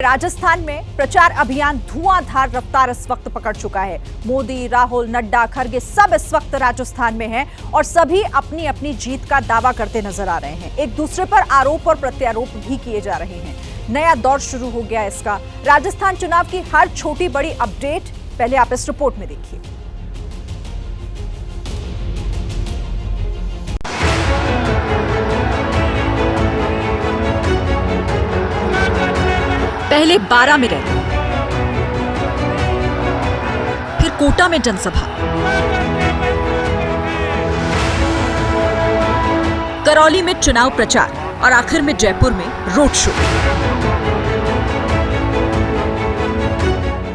राजस्थान में प्रचार अभियान धुआंधार रफ्तार इस वक्त पकड़ चुका है। मोदी, राहुल, नड्डा, खड़गे सब इस वक्त राजस्थान में हैं और सभी अपनी अपनी जीत का दावा करते नजर आ रहे हैं। एक दूसरे पर आरोप और प्रत्यारोप भी किए जा रहे हैं। नया दौर शुरू हो गया इसका। राजस्थान चुनाव की हर छोटी बड़ी अपडेट पहले आप इस रिपोर्ट में देखिए। पहले बारा में रैली, फिर कोटा में जनसभा, करौली में चुनाव प्रचार और आखिर में जयपुर में रोड शो।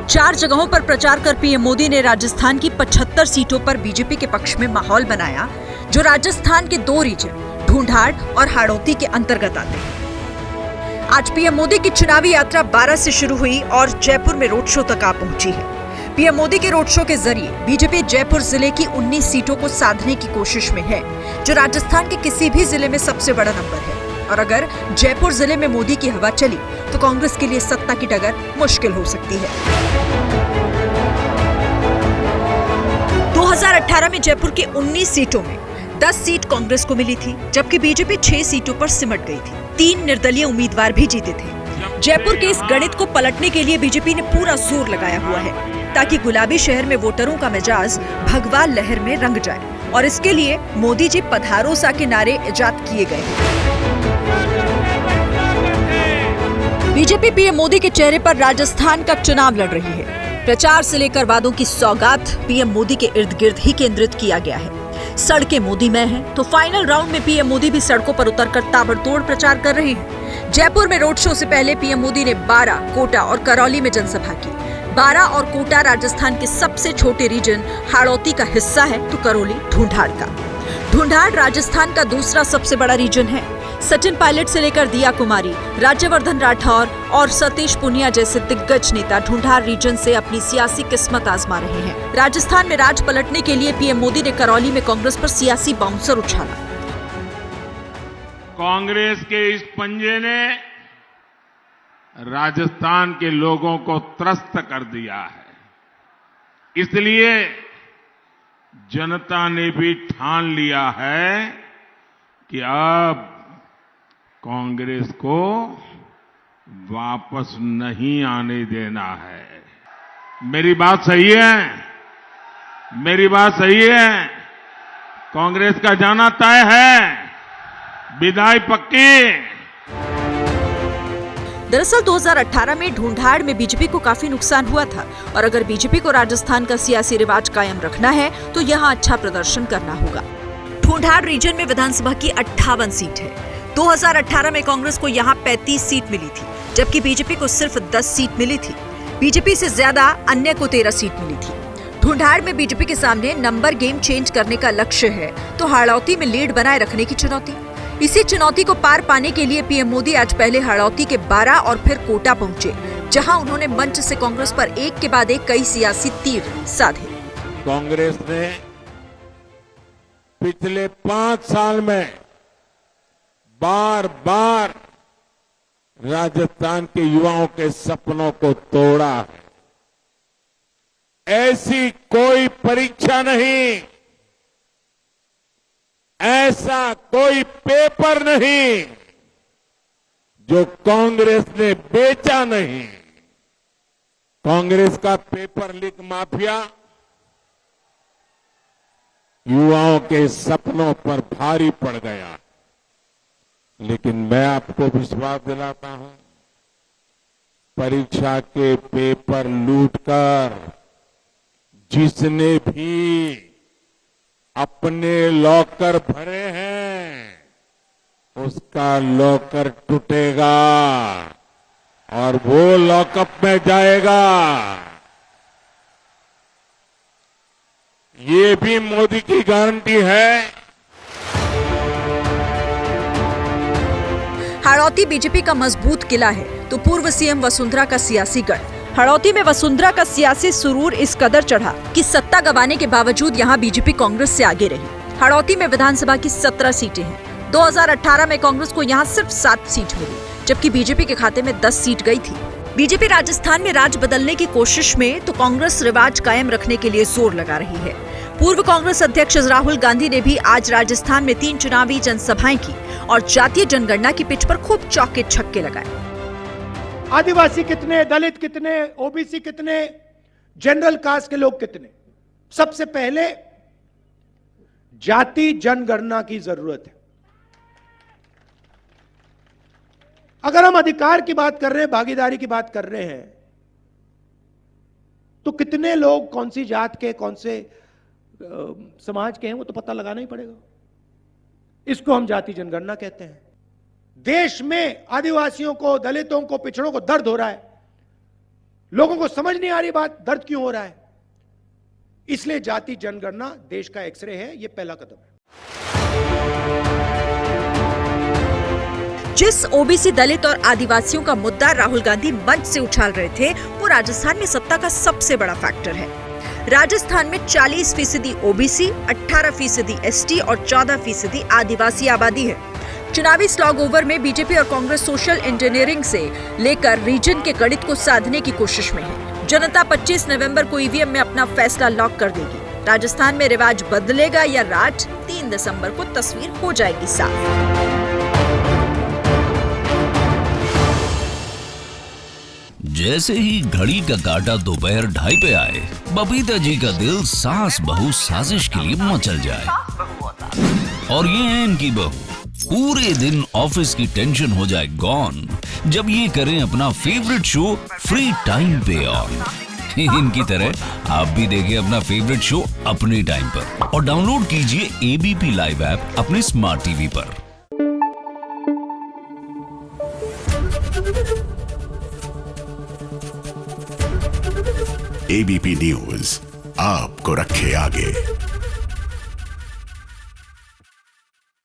4 जगहों पर प्रचार कर पीएम मोदी ने राजस्थान की 75 सीटों पर बीजेपी के पक्ष में माहौल बनाया, जो राजस्थान के 2 रीजन ढूंढाड़ और हाड़ौती के अंतर्गत आते हैं। आज पीएम मोदी की चुनावी यात्रा बारा से शुरू हुई और जयपुर में रोड शो तक आ पहुंची है। पीएम मोदी के रोड शो के जरिए बीजेपी जयपुर जिले की 19 सीटों को साधने की कोशिश में है, जो राजस्थान के किसी भी जिले में सबसे बड़ा नंबर है। और अगर जयपुर जिले में मोदी की हवा चली तो कांग्रेस के लिए सत्ता की डगर मुश्किल हो सकती है। 2018 में जयपुर की 19 सीटों में 10 सीट कांग्रेस को मिली थी, जबकि बीजेपी 6 सीटों पर सिमट गई थी। 3 निर्दलीय उम्मीदवार भी जीते थे। जयपुर के इस गणित को पलटने के लिए बीजेपी ने पूरा जोर लगाया हुआ है, ताकि गुलाबी शहर में वोटरों का मिजाज भगवा लहर में रंग जाए। और इसके लिए मोदी जी पधारो सा के नारे इजाद किए गए हैं। बीजेपी पीएम मोदी के चेहरे पर राजस्थान का चुनाव लड़ रही है। प्रचार से लेकर वादों की सौगात पीएम मोदी के इर्द गिर्द ही केंद्रित किया गया है। सड़कें मोदीमय हैं, तो फाइनल राउंड में पीएम मोदी भी सड़कों पर उतरकर ताबड़तोड़ प्रचार कर रहे हैं। जयपुर में रोड शो से पहले पीएम मोदी ने बारा, कोटा और करौली में जनसभा की। बारा और कोटा राजस्थान के सबसे छोटे रीजन हाड़ौती का हिस्सा है, तो करौली ढूंढाड़ का। ढूंढाड़ राजस्थान का दूसरा सबसे बड़ा रीजन है। सचिन पायलट से लेकर दिया कुमारी, राज्यवर्धन राठौर और सतीश पुनिया जैसे दिग्गज नेता ढूंढाड़ रीजन से अपनी सियासी किस्मत आजमा रहे हैं। राजस्थान में राज पलटने के लिए पीएम मोदी ने करौली में कांग्रेस पर सियासी बाउंसर उछाला। कांग्रेस के इस पंजे ने राजस्थान के लोगों को त्रस्त कर दिया है, इसलिए जनता ने भी ठान लिया है कि अब कांग्रेस को वापस नहीं आने देना है। मेरी बात सही है? मेरी बात सही है? कांग्रेस का जाना तय है, विदाई पक्की। दरअसल 2018 में ढूंढाड़ में बीजेपी को काफी नुकसान हुआ था और अगर बीजेपी को राजस्थान का सियासी रिवाज कायम रखना है तो यहाँ अच्छा प्रदर्शन करना होगा। ढूंढाड़ रीजन में विधानसभा की 58 सीट है। 2018 में कांग्रेस को यहाँ 35 सीट मिली थी, जबकि बीजेपी को सिर्फ 10 सीट मिली थी। बीजेपी से ज्यादा अन्य को 13 सीट मिली थी। ढूंढाड़ में बीजेपी के सामने नंबर गेम चेंज करने का लक्ष्य है, तो हाड़ौती में लीड बनाए रखने की चुनौती। इसी चुनौती को पार पाने के लिए पीएम मोदी आज पहले हाड़ौती के बारा और फिर कोटा पहुंचे, जहां उन्होंने मंच से कांग्रेस पर एक के बाद एक कई सियासी तीर साधे। कांग्रेस ने पिछले 5 साल में बार बार राजस्थान के युवाओं के सपनों को तोड़ा है। ऐसी कोई परीक्षा नहीं, ऐसा कोई पेपर नहीं जो कांग्रेस ने बेचा नहीं। कांग्रेस का पेपर लीक माफिया युवाओं के सपनों पर भारी पड़ गया, लेकिन मैं आपको विश्वास दिलाता हूं, परीक्षा के पेपर लूटकर जिसने भी अपने लॉकर भरे हैं, उसका लॉकर टूटेगा और वो लॉकअप में जाएगा। ये भी मोदी की गारंटी है। हाड़ौती बीजेपी का मजबूत किला है, तो पूर्व सीएम वसुंधरा का सियासी गढ़। हाड़ौती में वसुंधरा का सियासी सुरूर इस कदर चढ़ा कि सत्ता गंवाने के बावजूद यहाँ बीजेपी कांग्रेस से आगे रही। हाड़ौती में विधानसभा की 17 सीटें हैं। 2018 में कांग्रेस को यहाँ सिर्फ 7 सीट मिली, जबकि बीजेपी के खाते में 10 सीट गई थी। बीजेपी राजस्थान में राज बदलने की कोशिश में तो कांग्रेस रिवाज कायम रखने के लिए जोर लगा रही है। पूर्व कांग्रेस अध्यक्ष राहुल गांधी ने भी आज राजस्थान में 3 चुनावी जनसभाएं की और जातीय जनगणना की पिच पर खूब चौके छक्के लगाए। आदिवासी कितने, दलित कितने, ओबीसी कितने, जनरल कास्ट के लोग कितने, सबसे पहले जाति जनगणना की जरूरत है। अगर हम अधिकार की बात कर रहे हैं, भागीदारी की बात कर रहे हैं, तो कितने लोग कौन सी जात के, कौन से समाज के हैं, वो तो पता लगाना ही पड़ेगा। इसको हम जाति जनगणना कहते हैं। देश में आदिवासियों को, दलितों को, पिछड़ों को दर्द हो रहा है, लोगों को समझ नहीं आ रही बात, दर्द क्यों हो रहा है, इसलिए जाति जनगणना देश का एक्सरे है, यह पहला कदम है। जिस ओबीसी, दलित और आदिवासियों का मुद्दा राहुल गांधी मंच से उछाल रहे थे, वो राजस्थान में सत्ता का सबसे बड़ा फैक्टर है। राजस्थान में 40% ओबीसी, 18% एसटी और 14% आदिवासी आबादी है। चुनावी स्लॉग ओवर में बीजेपी और कांग्रेस सोशल इंजीनियरिंग से लेकर रीजन के गणित को साधने की कोशिश में है। जनता 25 नवंबर को ईवीएम में अपना फैसला लॉक कर देगी। राजस्थान में रिवाज बदलेगा या राज, 3 दिसंबर को तस्वीर हो जाएगी साफ। जैसे ही घड़ी का काटा दोपहर 2:30 पे आए, बबीता जी का दिल सास बहू साजिश के लिए मचल जाए। और ये है इनकी बहू, पूरे दिन ऑफिस की टेंशन हो जाए गॉन जब ये करें अपना फेवरेट शो फ्री टाइम पे ऑन। इनकी तरह आप भी देखिए अपना फेवरेट शो अपने टाइम पर और डाउनलोड कीजिए एबीपी लाइव ऐप अपने स्मार्ट टीवी पर। एबीपी न्यूज आपको रखे आगे।